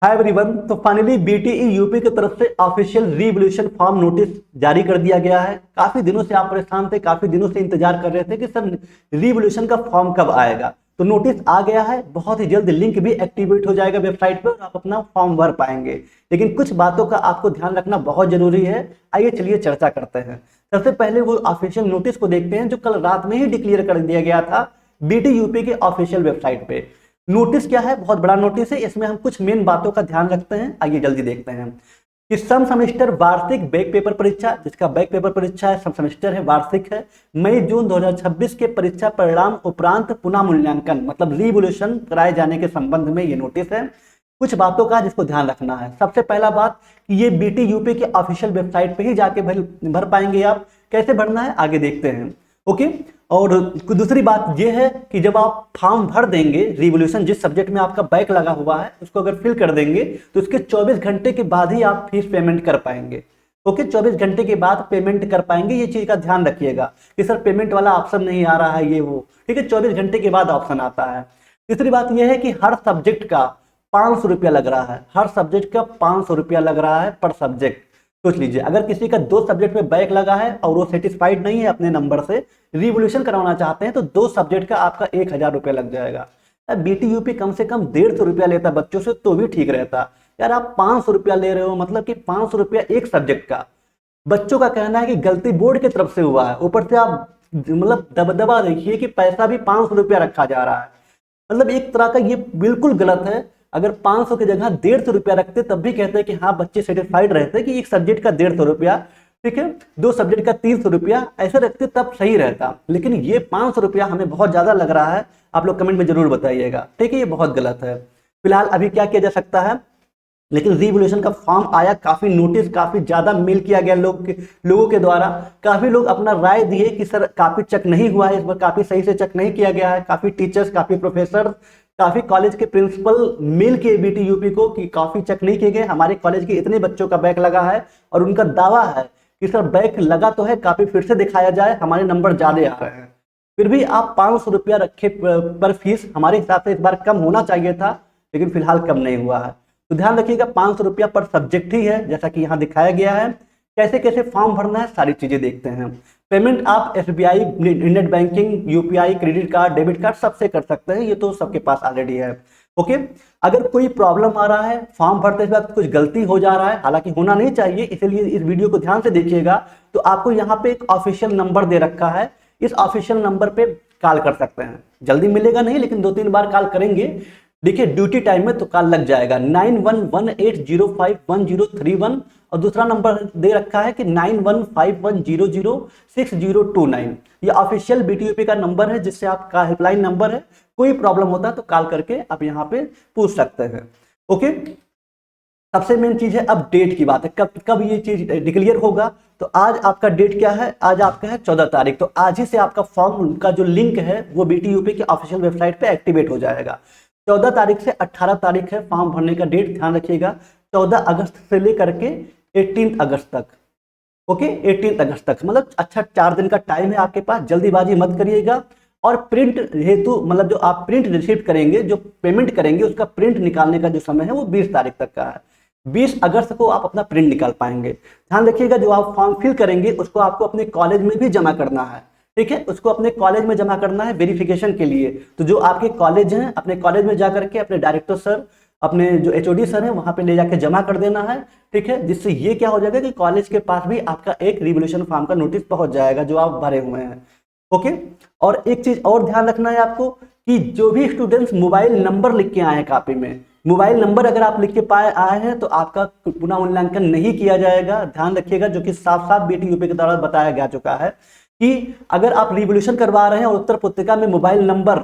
Hi everyone. तो finally BTE UP की तरफ से ऑफिशियल रीवैल्यूएशन फॉर्म नोटिस जारी कर दिया गया है। काफी दिनों से आप परेशान थे, काफी दिनों से इंतजार कर रहे थे कि सर रीवैल्यूएशन का फॉर्म कब आएगा। तो नोटिस आ गया है, बहुत ही जल्द लिंक भी एक्टिवेट हो जाएगा वेबसाइट पे और आप अपना फॉर्म भर पाएंगे। लेकिन कुछ बातों का आपको ध्यान रखना बहुत जरूरी है। आइए चलिए चर्चा करते हैं। सबसे पहले वो ऑफिशियल नोटिस को देखते हैं जो कल रात में ही डिक्लेयर कर दिया गया था बीटी यूपी के ऑफिशियल वेबसाइट पे। नोटिस क्या है? बहुत बड़ा नोटिस है। इसमें हम कुछ मेन बातों का ध्यान रखते हैं। आइए जल्दी देखते हैं कि सम सेमेस्टर वार्षिक बैक पेपर परीक्षा, जिसका बैक पेपर परीक्षा है, सम सेमेस्टर है, वार्षिक है, मई जून 2026 के परीक्षा परिणाम उपरांत पुनः मूल्यांकन मतलब रिवोल्यूशन कराए जाने के संबंध में ये नोटिस है। कुछ बातों का जिसको ध्यान रखना है। सबसे पहला बात कि ये बीटी यूपी के ऑफिशियल वेबसाइट पे ही जाके भर पाएंगे आप। कैसे भरना है आगे देखते हैं। ओके। और दूसरी बात यह है कि जब आप फॉर्म भर देंगे रिवोल्यूशन, जिस सब्जेक्ट में आपका बैक लगा हुआ है उसको अगर फिल कर देंगे तो उसके 24 घंटे के बाद ही आप फीस पेमेंट कर पाएंगे। ओके, 24 घंटे के बाद पेमेंट कर पाएंगे। ये चीज का ध्यान रखिएगा कि सर पेमेंट वाला ऑप्शन नहीं आ रहा है, ये वो। ठीक है, 24 घंटे के बाद ऑप्शन आता है। तीसरी बात यह है कि हर सब्जेक्ट का 500 रुपया लग रहा है। हर सब्जेक्ट का 500 रुपया लग रहा है पर सब्जेक्ट। सोच लीजिए, अगर किसी का 2 सब्जेक्ट में बैक लगा है और वो सेटिस्फाइड नहीं है अपने नंबर से, रिवोल्यूशन करवाना चाहते हैं, तो 2 सब्जेक्ट का आपका 1000 रुपया लग जाएगा। बीटी यूपी कम से कम 150 रुपया लेता बच्चों से तो भी ठीक रहता। यार आप 500 रुपया ले रहे हो, मतलब कि 500 रुपया एक सब्जेक्ट का। बच्चों का कहना है कि गलती बोर्ड की तरफ से हुआ है, ऊपर से आप मतलब दबदबा देखिए कि पैसा भी 500 रुपया रखा जा रहा है। मतलब एक तरह का ये बिल्कुल गलत है। अगर 500 की जगह 150 रुपया रखते तब भी कहते हैं कि हाँ बच्चे सेटिस्फाइड रहते कि एक सब्जेक्ट का 150 रुपया, ठीक है, 2 सब्जेक्ट का 300 रुपया, ऐसा रखते तब सही रहता। लेकिन ये 500 रुपया हमें बहुत ज्यादा लग रहा है। आप लोग कमेंट में जरूर बताइएगा। ठीक है, ये बहुत गलत है। फिलहाल अभी क्या किया जा सकता है, लेकिन रिवोल्यूशन का फॉर्म आया, काफी नोटिस काफी ज्यादा मेल किया गया लोगों के द्वारा। काफी लोग अपना राय दिए कि सर काफी चेक नहीं हुआ है, इस बार काफी सही से चेक नहीं किया गया है। काफी टीचर्स, काफी प्रोफेसर, काफी कॉलेज के प्रिंसिपल मेल किए बीटी यूपी को कि काफी चेक नहीं किए गए, हमारे कॉलेज के इतने बच्चों का बैक लगा है। और उनका दावा है कि सर बैक लगा तो है, काफी फिर से दिखाया जाए, हमारे नंबर ज्यादा आ रहे हैं। फिर भी आप 500 रुपया रखे पर फीस, हमारे हिसाब से इस बार कम होना चाहिए था, लेकिन फिलहाल कम नहीं हुआ है। तो ध्यान रखिएगा 500 रुपया पर सब्जेक्ट ही है, जैसा कि यहाँ दिखाया गया है। कैसे कैसे फॉर्म भरना है सारी चीजें देखते हैं। पेमेंट आप SBI, net banking, UPI, credit card, debit card सबसे कर सकते हैं। ये तो सबके पास ऑलरेडी है। ओके। अगर कोई प्रॉब्लम आ रहा है, फॉर्म भरते वक्त कुछ गलती हो जा रहा है, हालांकि होना नहीं चाहिए, इसलिए इस वीडियो को ध्यान से देखिएगा, तो आपको यहाँ पे एक ऑफिशियल नंबर दे रखा है। इस ऑफिशियल नंबर पे कॉल कर सकते हैं। जल्दी मिलेगा नहीं, लेकिन 2-3 बार कॉल करेंगे। देखिए ड्यूटी टाइम में तो कॉल लग जाएगा। 9118051031 और दूसरा नंबर दे रखा है कि 9151006029। ये ऑफिशियल बीटीयूपी का नंबर है, जिससे आपका हेल्पलाइन नंबर है। कोई प्रॉब्लम होता है तो कॉल करके आप यहाँ पे पूछ सकते हैं। ओके। सबसे मेन चीज है अब डेट की बात है, कब कब ये चीज डिक्लेयर होगा। तो आज आपका डेट क्या है? आज आपका है 14 तारीख। तो आज ही से आपका फॉर्म का जो लिंक है वो बीटीयूपी के ऑफिशियल वेबसाइट पे एक्टिवेट हो जाएगा। 14 तारीख से 18 तारीख है फॉर्म भरने का डेट, ध्यान रखिएगा। 14 अगस्त से लेकर के 18 अगस्त तक। ओके, 18 अगस्त तक, मतलब अच्छा 4 दिन का टाइम है आपके पास। जल्दीबाजी मत करिएगा। और प्रिंट हेतु मतलब जो आप प्रिंट रिसीव करेंगे, जो पेमेंट करेंगे, उसका प्रिंट निकालने का जो समय है वो 20 तारीख तक का है। 20 अगस्त को आप अपना प्रिंट निकाल पाएंगे। ध्यान रखिएगा, जो आप फॉर्म फिल करेंगे उसको आपको अपने कॉलेज में भी जमा करना है। ठीक है, उसको अपने कॉलेज में जमा करना है वेरिफिकेशन के लिए। तो जो आपके कॉलेज हैं, अपने कॉलेज में जाकर के अपने डायरेक्टर सर, अपने जो एचओडी सर हैं, वहां पे ले जाके जमा कर देना है। ठीक है, जिससे ये क्या हो जाएगा कि कॉलेज के पास भी आपका एक रिवोल्यूशन फॉर्म का नोटिस पहुंच जाएगा जो आप भरे हुए हैं। ओके। और एक चीज और ध्यान रखना है आपको कि जो भी स्टूडेंट्स मोबाइल नंबर लिख के आए हैं कॉपी में, मोबाइल नंबर अगर आप लिख के आए हैं तो आपका पुनः मूल्यांकन नहीं किया जाएगा। ध्यान रखिएगा, जो कि साफ साफ बीटीयूपी के द्वारा बताया जा चुका है कि अगर आप रिवोल्यूशन करवा रहे हैं और उत्तर पुस्तिका में मोबाइल नंबर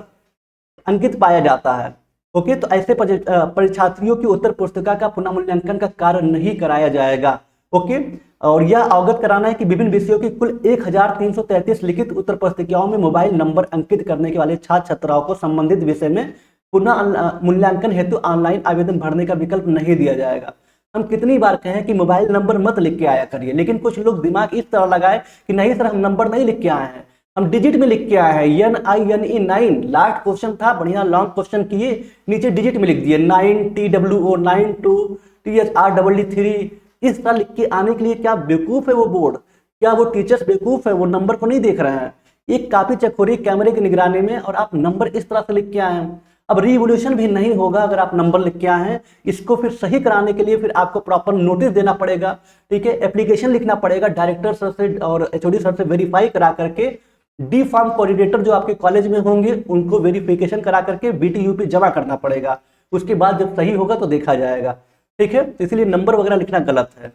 अंकित पाया जाता है, ओके, तो ऐसे परीक्षार्थियों की उत्तर पुस्तिका का पुनः मूल्यांकन का कार्य नहीं कराया जाएगा। ओके। और यह अवगत कराना है कि विभिन्न विषयों की कुल 1333 लिखित उत्तर पुस्तिकाओं में मोबाइल नंबर अंकित करने के वाले छात्र छात्राओं को संबंधित विषय में पुनः मूल्यांकन हेतु ऑनलाइन आवेदन भरने का विकल्प नहीं दिया जाएगा। हम कितनी बार कहें कि मोबाइल नंबर मत लिख के आया करिए, लेकिन कुछ लोग दिमाग इस तरह लगाए कि नहीं सर हम नंबर नहीं लिख के आए हैं, हम डिजिट में लिख के आए हैं NINE 9, लास्ट क्वेश्चन था, बढ़िया लॉन्ग क्वेश्चन किए, नीचे डिजिट में लिख दिए 9 TWO 9 2 THREE 3। इस तरह लिख के आने के लिए क्या बेवकूफ है वो बोर्ड, क्या वो टीचर्स बेवकूफ है, वो नंबर को नहीं देख रहे हैं। एक कापी चकोरी कैमरे की निगरानी में और आप नंबर इस तरह से लिख के आए हैं। अब रिवोल्यूशन भी नहीं होगा अगर आप नंबर लिख के आए हैं। इसको फिर सही कराने के लिए फिर आपको प्रॉपर नोटिस देना पड़ेगा, ठीक है, एप्लीकेशन लिखना पड़ेगा, डायरेक्टर सर से और HOD सर से वेरीफाई करा करके, डी फार्म कोऑर्डिनेटर जो आपके कॉलेज में होंगे उनको वेरिफिकेशन करा करके BTUP जमा करना पड़ेगा। उसके बाद जब सही होगा तो देखा जाएगा, ठीक है। तो इसलिए नंबर वगैरह लिखना गलत है।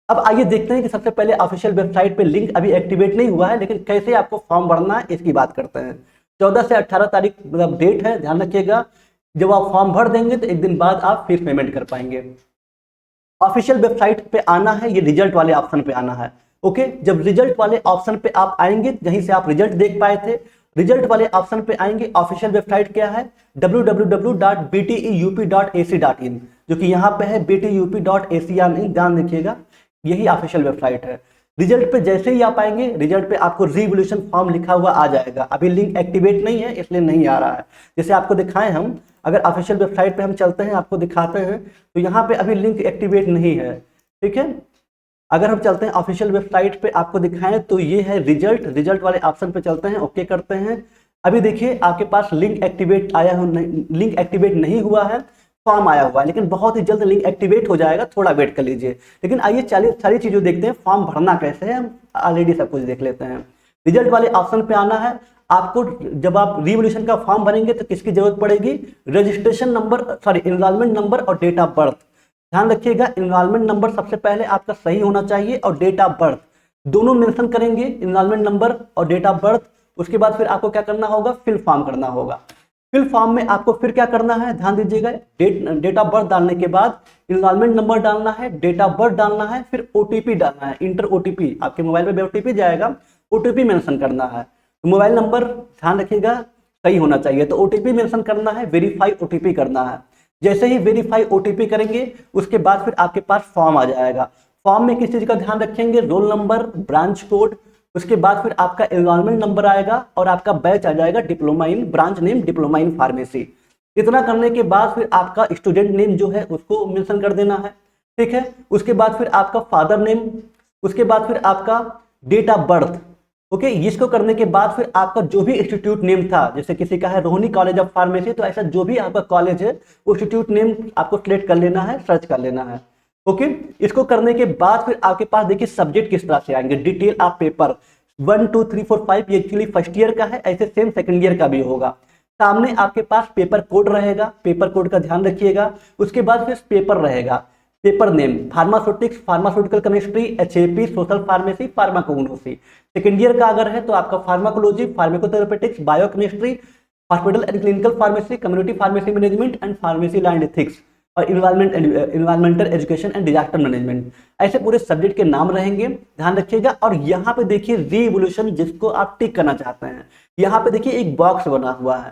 अब आइए देखते हैं कि सबसे पहले ऑफिशियल वेबसाइट पे लिंक अभी एक्टिवेट नहीं हुआ है, लेकिन कैसे आपको फॉर्म भरना है इसकी बात करते हैं। 14 से 18 तारीख मतलब डेट है, ध्यान रखिएगा। जब आप फॉर्म भर देंगे तो एक दिन बाद आप फीस पेमेंट कर पाएंगे। ऑफिशियल वेबसाइट पे आना है, ये रिजल्ट वाले ऑप्शन पे आना है। ओके, जब रिजल्ट वाले ऑप्शन पे आप आएंगे, जहीं से आप रिजल्ट देख पाए थे, रिजल्ट वाले ऑप्शन पे आएंगे। ऑफिशियल वेबसाइट क्या है? www.bteup.ac.in, जो कि यहाँ पे है bteup.ac.in, ध्यान रखिएगा, यही ऑफिशियल वेबसाइट है। रिजल्ट पे जैसे ही आप आएंगे, रिजल्ट पे आपको रिवोल्यूशन फॉर्म लिखा हुआ आ जाएगा। अभी लिंक एक्टिवेट नहीं है इसलिए नहीं आ रहा है। जैसे आपको दिखाएं हम, अगर ऑफिशियल वेबसाइट पे हम चलते हैं, आपको दिखाते हैं, तो यहाँ पे अभी लिंक एक्टिवेट नहीं है, ठीक है। अगर हम चलते हैं ऑफिशियल वेबसाइट पे, आपको दिखाएं तो ये है रिजल्ट, रिजल्ट वाले ऑप्शन पे चलते हैं, ओके करते हैं। अभी देखिए आपके पास लिंक एक्टिवेट आया हो, लिंक एक्टिवेट नहीं हुआ है, फॉर्म आया हुआ है, लेकिन बहुत ही जल्द लिंक एक्टिवेट हो जाएगा, थोड़ा वेट कर लीजिए। लेकिन आइए सारी चीजें देखते हैं, फॉर्म भरना कैसे है, हम ऑलरेडी सब कुछ देख लेते हैं। रिजल्ट वाले ऑप्शन पे आना है आपको। जब आप रिवोल्यूशन का फॉर्म भरेंगे तो किसकी जरूरत पड़ेगी? Registration number, sorry enrollment number और डेट ऑफ बर्थ। ध्यान रखिएगा, इनरोलमेंट नंबर सबसे पहले आपका सही होना चाहिए और डेट ऑफ बर्थ दोनों मेंशन करेंगे, इनरोलमेंट नंबर और डेट ऑफ बर्थ। उसके बाद फिर आपको क्या करना होगा? फिल फॉर्म करना होगा। फिल फॉर्म में आपको फिर क्या करना है, ध्यान दीजिएगा, डेट ऑफ बर्थ डालने के बाद इनरोलमेंट नंबर डालना है, डेट ऑफ बर्थ डालना है, फिर OTP डालना है, इंटर OTP, आपके मोबाइल में OTP जाएगा, OTP मेंशन करना है। तो मोबाइल नंबर ध्यान रखिएगा सही होना चाहिए, तो OTP मेंशन करना है, वेरीफाई OTP करना है। जैसे ही वेरीफाई OTP करेंगे उसके बाद फिर आपके पास फॉर्म आ जाएगा। फॉर्म में किस चीज का ध्यान रखेंगे? रोल नंबर, ब्रांच कोड, उसके बाद फिर आपका एनरोलमेंट नंबर आएगा और आपका बैच आ जाएगा, diploma in, branch name diploma in pharmacy. इतना करने के बाद फिर आपका स्टूडेंट नेम जो है उसको मेंशन कर देना है, ठीक है। उसके बाद फिर आपका फादर नेम, उसके बाद फिर आपका डेट ऑफ बर्थ, ओके। इसको करने के बाद फिर आपका जो भी इंस्टीट्यूट नेम था, जैसे किसी का है रोहिणी कॉलेज ऑफ फार्मेसी, तो ऐसा जो भी आपका कॉलेज है वो इंस्टीट्यूट नेम आपको सिलेक्ट कर लेना है, सर्च कर लेना है, ओके। इसको करने के बाद फिर आपके पास देखिए सब्जेक्ट किस तरह से आएंगे, डिटेल ऑफ पेपर 1 2 3 4 5, ये एक्चुअली फर्स्ट ईयर का है, ऐसे सेम सेकंड ईयर का भी होगा। सामने आपके पास पेपर कोड रहेगा, पेपर कोड का ध्यान रखिएगा। उसके बाद फिर पेपर रहेगा, paper name pharmaceutics, pharmaceutical chemistry, HAP, social pharmacy, pharmacognosy. Second year का अगर है तो आपका pharmacology, pharmacotherapeutics, biochemistry, hospital and clinical pharmacy, community pharmacy management and pharmacy land ethics, और environmental education and disaster management, ऐसे पूरे subject के नाम रहेंगे, ध्यान रखिएगा। और यहाँ पे देखिए रिवोल्यूशन जिसको आप टिक करना चाहते हैं, यहाँ पे देखिए एक बॉक्स बना हुआ है,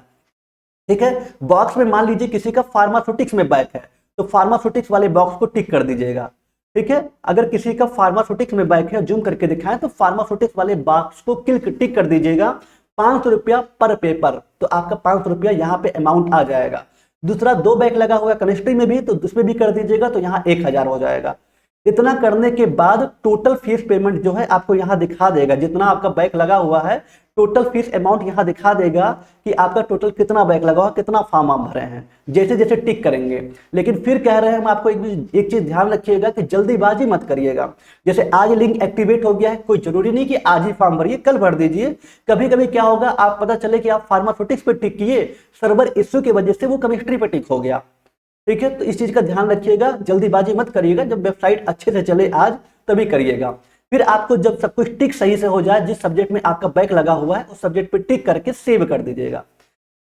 ठीक है। बॉक्स में मान लीजिए किसी का फार्मास्यूटिक्स में बैक है तो फार्मास्यूटिक्स वाले बॉक्स को टिक कर दीजिएगा, ठीक है। अगर किसी का फार्मास्यूटिक्स में बैक है, जूम करके दिखाएं, तो फार्मास्यूटिक्स वाले बॉक्स को टिक कर दीजिएगा। 500 रुपया पर पेपर, तो आपका 500 रुपया यहाँ पे अमाउंट आ जाएगा। दूसरा 2 बैक लगा हुआ केमिस्ट्री में भी, तो उसमें भी कर दीजिएगा, तो यहाँ 1000 हो जाएगा। इतना करने के बाद टोटल फीस पेमेंट जो है आपको यहाँ दिखा देगा, जितना आपका बैक लगा हुआ है टोटल फीस अमाउंट यहाँ दिखा देगा कि आपका टोटल कितना बैक लगा हुआ, कितना फॉर्म आप भरे हैं, जैसे जैसे टिक करेंगे। लेकिन फिर कह रहे हैं हम आपको एक चीज ध्यान रखिएगा कि जल्दीबाजी मत करिएगा। जैसे आज लिंक एक्टिवेट हो गया है, कोई जरूरी नहीं कि आज ही फॉर्म भरिए, कल भर दीजिए। कभी कभी क्या होगा, आप पता चले कि आप फार्मास्यूटिक्स पे टिक किए, सर्वर इश्यू की वजह से वो केमिस्ट्री पे टिक हो गया, ठीक है। तो इस चीज का ध्यान रखिएगा, जल्दीबाजी मत करिएगा, जब वेबसाइट अच्छे से चले आज तभी करिएगा। फिर आपको जब सब कुछ टिक सही से हो जाए, जिस सब्जेक्ट में आपका बैक लगा हुआ है उस सब्जेक्ट पे टिक करके सेव कर दीजिएगा।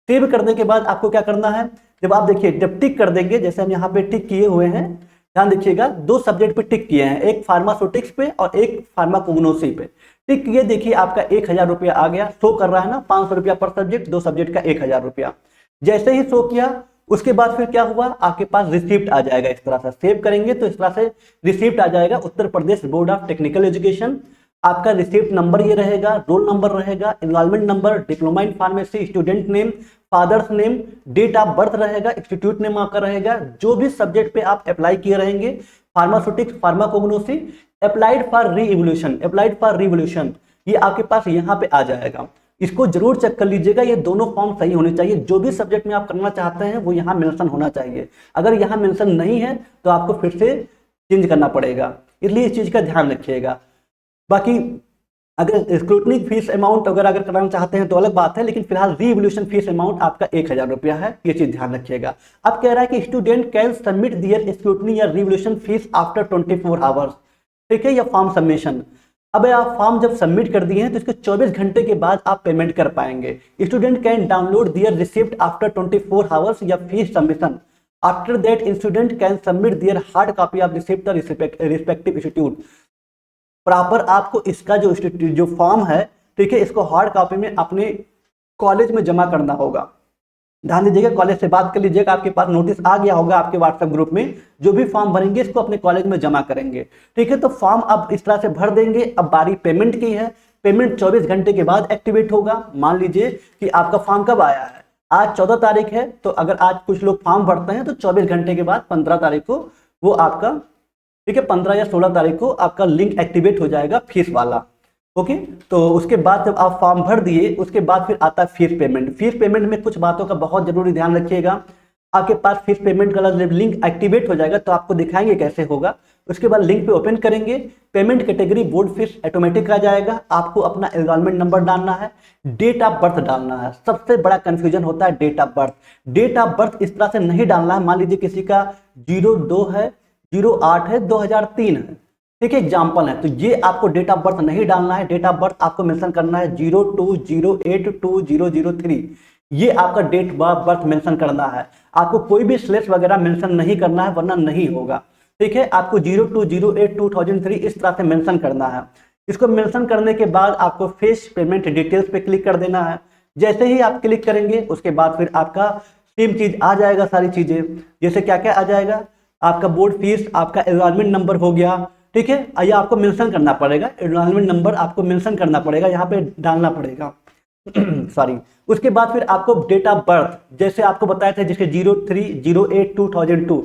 सेव करने के बाद आपको क्या करना है, जब आप देखिए जब टिक कर देंगे, जैसे हम यहाँ पे टिक किए हुए हैं, ध्यान देखिएगा 2 सब्जेक्ट पे टिक किए हैं, एक फार्मास्यूटिक्स पे और एक फार्माकोग्नोसी पे टिक किए। देखिए आपका 1000 रुपया आ गया, शो कर रहा है ना, 500 रुपया पर सब्जेक्ट, 2 सब्जेक्ट का 1000 रुपया। जैसे ही शो किया उसके बाद फिर क्या हुआ, आपके पास रिसिप्ट आ जाएगा। इस तरह से सेव करेंगे तो इस तरह से रिसिप्ट आ जाएगा, Uttar Pradesh board of technical education आपका रिसिप्ट नंबर ये रहेगा, रोल नंबर रहेगा, enrollment number, diploma in pharmacy, student name, father's name, date of birth रहेगा, इंस्टीट्यूट नेम आपका रहेगा, जो भी सब्जेक्ट पे आप अप्लाई किए रहेंगे, pharmaceutics, pharmacognosy, applied for revolution, ये आपके पास यहाँ पे आ जाएगा। इसको जरूर चेक कर लीजिएगा, ये दोनों फॉर्म सही होने चाहिए। जो भी सब्जेक्ट में आप करना चाहते हैं वो यहाँ मेंशन होना चाहिए। अगर यहाँ मेंशन नहीं है तो आपको फिर से चेंज करना पड़ेगा, इसलिए इस चीज का ध्यान रखिएगा। बाकी अगर स्क्रूटनी फीस अमाउंट अगर कराना चाहते हैं तो अलग बात है, लेकिन फिलहाल रीवोल्यूशन फीस अमाउंट आपका 1000 रुपया है, ये चीज ध्यान रखिएगा। अब कह रहा है कि student can submit their scrutiny या रीवोल्यूशन फीस आफ्टर 24 आवर्स, ठीक है, या फॉर्म सबमिशन। अब आप फॉर्म जब सबमिट कर दिए हैं तो इसके 24 घंटे के बाद आप पेमेंट कर पाएंगे। Student can download their receipt after 24 hours या fees submission. After that student can submit their hard copy of receipt the respective institute. Proper आपको इसका जो फॉर्म है, ठीक है, इसको हार्ड कॉपी में अपने कॉलेज में जमा करना होगा। ध्यान दीजिएगा, कॉलेज से बात कर लीजिएगा, आपके पास नोटिस आ गया होगा आपके व्हाट्सएप ग्रुप में। जो भी फॉर्म भरेंगे इसको अपने कॉलेज में जमा करेंगे, ठीक है। तो फॉर्म अब इस तरह से भर देंगे। अब बारी पेमेंट की है, पेमेंट 24 घंटे के बाद एक्टिवेट होगा। मान लीजिए कि आपका फॉर्म कब आया है, आज 14 तारीख है, तो अगर आज कुछ लोग फॉर्म भरते हैं तो 24 घंटे के बाद 15 तारीख को वो आपका, ठीक है, 15 या 16 तारीख को आपका लिंक एक्टिवेट हो जाएगा फीस वाला। ओके, तो उसके बाद जब आप फॉर्म भर दिए उसके बाद फिर आता है फीस पेमेंट। फीस पेमेंट में कुछ बातों का बहुत जरूरी ध्यान रखिएगा। आपके पास फीस पेमेंट का जब लिंक एक्टिवेट हो जाएगा तो आपको दिखाएंगे कैसे होगा। उसके बाद लिंक पे ओपन करेंगे, payment category board fees automatic आ जाएगा। आपको अपना एनरोलमेंट नंबर डालना है, डेट ऑफ बर्थ डालना है। सबसे बड़ा कंफ्यूजन होता है date of birth. Date of birth इस तरह से नहीं डालना है। मान लीजिए किसी का 02 है, 08 है, 2003 है, ठीक है, एग्जाम्पल है, तो ये आपको डेट ऑफ बर्थ नहीं डालना है। डेट ऑफ बर्थ आपको मेंशन करना है 02082003। ये आपका डेट ऑफ बर्थ मेंशन करना है। आपको कोई भी स्लैश वगैरह मेंशन नहीं करना है, वरना नहीं होगा, ठीक है। आपको 02082003 इस तरह से मेंशन करना है। इसको मेंशन करने के बाद आपको फेस पेमेंट डिटेल्स पे क्लिक कर देना है। जैसे ही आप क्लिक करेंगे उसके बाद फिर आपका सेम चीज आ जाएगा, सारी चीजें। जैसे क्या क्या आ जाएगा, आपका बोर्ड फीस, आपका एनरोलमेंट नंबर हो गया, ठीक है, ये आपको मेंशन करना पड़ेगा। एनरोलमेंट नंबर आपको मेंशन करना पड़ेगा, यहाँ पे डालना पड़ेगा सॉरी। उसके बाद फिर आपको डेट ऑफ बर्थ, जैसे आपको बताया था, जिसके 03/08/2002,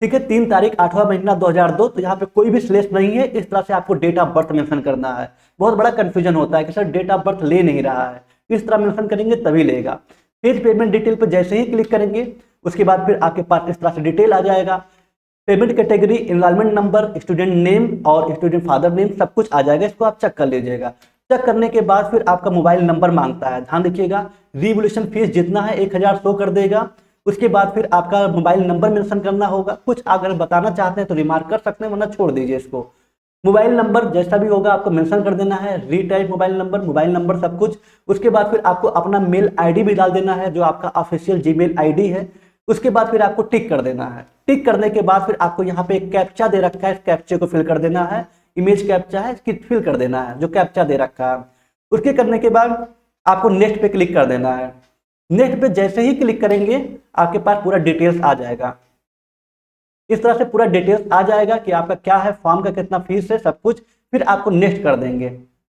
ठीक है, 3 तारीख 8वां महीना 2002, तो यहाँ पे कोई भी स्लैश नहीं है। इस तरह से आपको डेट ऑफ बर्थ मेंशन करना है। बहुत बड़ा कंफ्यूजन होता है कि सर डेट ऑफ बर्थ ले नहीं रहा है, इस तरह मेंशन करेंगे तभी लेगा। फिर पेमेंट डिटेल पर जैसे ही क्लिक करेंगे उसके बाद फिर आपके पास इस तरह से डिटेल आ जाएगा। Payment category, enrolment number, student name और स्टूडेंट फादर नेम सब कुछ आ जाएगा। इसको आप चेक कर लीजिएगा। चेक करने के बाद फिर आपका मोबाइल नंबर मांगता है। ध्यान रखिएगा, रिवोल्यूशन फीस जितना है 1000 शो कर देगा। उसके बाद फिर आपका मोबाइल नंबर मेंशन करना होगा। कुछ अगर बताना चाहते हैं तो रिमार्क कर सकते हैं, वरना छोड़ दीजिए इसको। मोबाइल नंबर जैसा भी होगा आपको मेंशन कर देना है, रीटाइप मोबाइल नंबर सब कुछ। उसके बाद फिर आपको अपना मेल आईडी भी डाल देना है, जो आपका ऑफिशियल जीमेल आईडी है। उसके बाद फिर आपको टिक कर देना है। टिक करने के बाद फिर आपको यहाँ पे एक कैप्चा दे रखा है, इस कैप्चे को फिल कर देना है। इमेज कैप्चा है, इसकी फिल कर देना है, जो कैप्चा दे रखा है। उसके करने के बाद आपको नेक्स्ट पे क्लिक कर देना है। नेक्स्ट पे जैसे ही क्लिक करेंगे आपके पास पूरा डिटेल्स आ जाएगा। इस तरह से पूरा डिटेल्स आ जाएगा कि आपका क्या है, फॉर्म का कितना फीस है, सब कुछ। फिर आपको नेक्स्ट कर देंगे,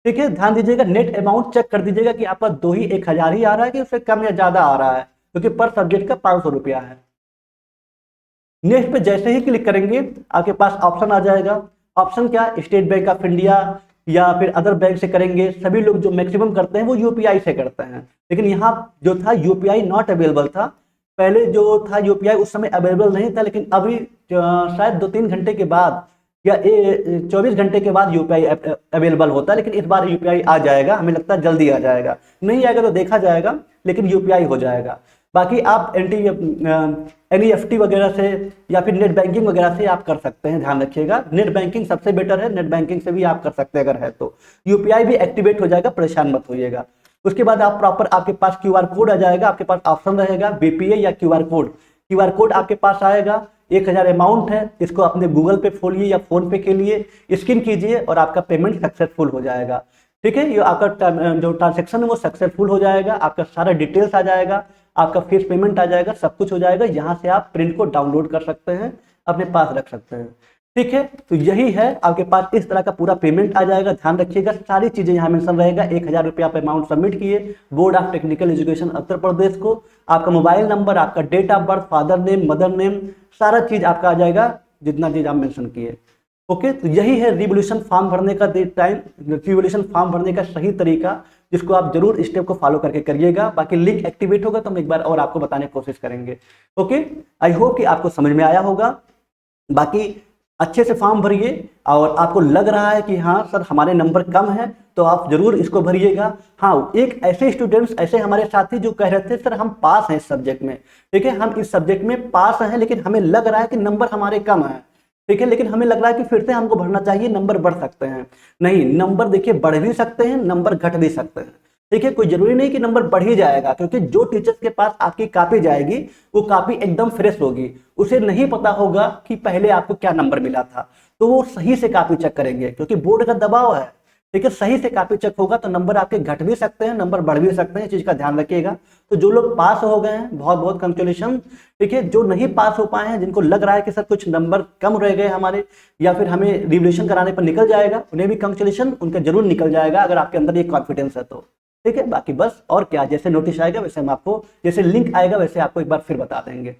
ठीक है। ध्यान दीजिएगा, नेट अमाउंट चेक कर दीजिएगा कि आपका 1000 ही आ रहा है कि उससे कम या ज्यादा आ रहा है, क्योंकि पर सब्जेक्ट का 500 रुपया है। नेक्स्ट पे जैसे ही क्लिक करेंगे आपके पास ऑप्शन आ जाएगा। ऑप्शन क्या, स्टेट बैंक ऑफ इंडिया या फिर अदर बैंक से करेंगे। सभी लोग जो मैक्सिमम करते हैं वो यूपीआई से करते हैं, लेकिन यहाँ जो था यूपीआई नॉट अवेलेबल था। पहले जो था यूपीआई उस समय अवेलेबल नहीं था, लेकिन अभी शायद 2-3 घंटे के बाद या 24 घंटे के बाद यूपीआई अवेलेबल होता है। लेकिन इस बार यूपीआई आ जाएगा, हमें लगता है जल्दी आ जाएगा। नहीं आएगा तो देखा जाएगा, लेकिन यूपीआई हो जाएगा। बाकी आप एनईएफटी वगैरह से या फिर नेट बैंकिंग वगैरह से आप कर सकते हैं। ध्यान रखिएगा, नेट बैंकिंग सबसे बेटर है। नेट बैंकिंग से भी आप कर सकते हैं अगर है तो। यूपीआई भी एक्टिवेट हो जाएगा, परेशान मत होइएगा। उसके बाद आप प्रॉपर, आपके पास क्यूआर कोड आ जाएगा। आपके पास ऑप्शन रहेगा बीपीए या क्यूआर कोड। क्यूआर कोड आपके पास आएगा। 1000 अमाउंट है, इसको अपने गूगल पे खोलिए या फोन पे के लिए स्कैन कीजिए और आपका पेमेंट सक्सेसफुल हो जाएगा, ठीक है। ये आपका जो ट्रांजेक्शन है वो सक्सेसफुल हो जाएगा। आपका सारा डिटेल्स आ जाएगा, आपका फीस पेमेंट आ जाएगा, सब कुछ हो जाएगा। यहाँ से आप प्रिंट को डाउनलोड कर सकते हैं, अपने पास रख सकते हैं। ठीक है, तो यही है, आपके पास इस तरह का पूरा पेमेंट आ जाएगा। ध्यान रखिएगा, सारी चीजें यहाँ मेंशन रहेगा। 1,000 रुपये आप अमाउंट सबमिट किए board of technical education Uttar Pradesh को, आपका मोबाइल नंबर, आपका date of birth, father name, mother name, सारा चीज आपका आ जाएगा, जितना चीज आप मेंशन किए। ओके, तो यही है रिवोल्यूशन फॉर्म भरने का टाइम, रिवोल्यूशन फॉर्म भरने का सही तरीका, जिसको आप जरूर स्टेप को फॉलो करके करिएगा। बाकी लिंक एक्टिवेट होगा तो हम एक बार और आपको बताने की कोशिश करेंगे। ओके, आई होप कि आपको समझ में आया होगा। बाकी अच्छे से फॉर्म भरिए, और आपको लग रहा है कि हाँ सर हमारे नंबर कम है, तो आप जरूर इसको भरिएगा। हाँ, एक ऐसे स्टूडेंट्स, ऐसे हमारे साथी जो कह रहे थे सर हम पास हैं इस सब्जेक्ट में, ठीक है, हम इस सब्जेक्ट में पास हैं, लेकिन हमें लग रहा है कि नंबर हमारे कम है, ठीक है, लेकिन हमें लग रहा है कि फिर से हमको भरना चाहिए, नंबर बढ़ सकते हैं। नहीं, नंबर देखिए बढ़ भी सकते हैं, नंबर घट भी सकते हैं, ठीक है, कोई जरूरी नहीं कि नंबर बढ़ ही जाएगा, क्योंकि जो टीचर्स के पास आपकी कॉपी जाएगी वो कॉपी एकदम फ्रेश होगी, उसे नहीं पता होगा कि पहले आपको क्या नंबर मिला था, तो वो सही से कॉपी चेक करेंगे, क्योंकि बोर्ड का दबाव है, ठीक है, सही से कॉपी चेक होगा तो नंबर आपके घट भी सकते हैं, नंबर बढ़ भी सकते हैं, इस चीज का ध्यान रखिएगा। तो जो लोग पास हो गए हैं बहुत बहुत कंग्रेचुलेशन, ठीक है, जो नहीं पास हो पाए हैं, जिनको लग रहा है कि सर कुछ नंबर कम रह गए हमारे, या फिर हमें रिवोल्यूशन कराने पर निकल जाएगा, उन्हें भी कंग्रेचुलेशन, उनका जरूर निकल जाएगा अगर आपके अंदर ये कॉन्फिडेंस है तो, ठीक है। बाकी बस और क्या, जैसे नोटिस आएगा वैसे हम आपको, जैसे लिंक आएगा वैसे आपको एक बार फिर बता देंगे,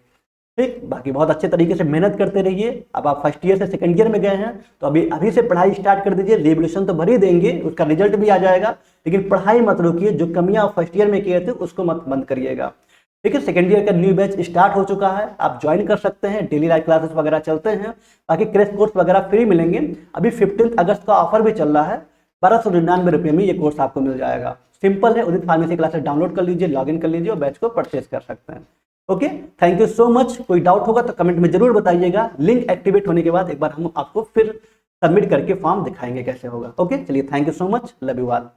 ठीक। बाकी बहुत अच्छे तरीके से मेहनत करते रहिए। अब आप फर्स्ट ईयर से सेकंड ईयर में गए हैं तो अभी से पढ़ाई स्टार्ट कर दीजिए, रिवोल्यूशन तो भर ही देंगे, उसका रिजल्ट भी आ जाएगा, लेकिन पढ़ाई मत रोकिए, जो कमियां आप फर्स्ट ईयर में किए थे उसको मत बंद करिएगा, ठीक है। सेकंड ईयर का न्यू बैच स्टार्ट हो चुका है, आप ज्वाइन कर सकते हैं, डेली लाइव क्लासेस वगैरह चलते हैं, बाकी क्रैश कोर्स वगैरह फ्री मिलेंगे। अभी 15 अगस्त का ऑफर भी चल रहा है, 1299 रुपये में ये कोर्स आपको मिल जाएगा, सिंपल है। उदित फार्मेसी क्लासेस डाउनलोड कर लीजिए, लॉगिन कर लीजिए और बैच को परचेज कर सकते हैं। Okay, thank you so much. कोई डाउट होगा तो कमेंट में जरूर बताइएगा। लिंक एक्टिवेट होने के बाद एक बार हम आपको फिर सबमिट करके फॉर्म दिखाएंगे कैसे होगा। ओके, चलिए, thank you so much, love you all.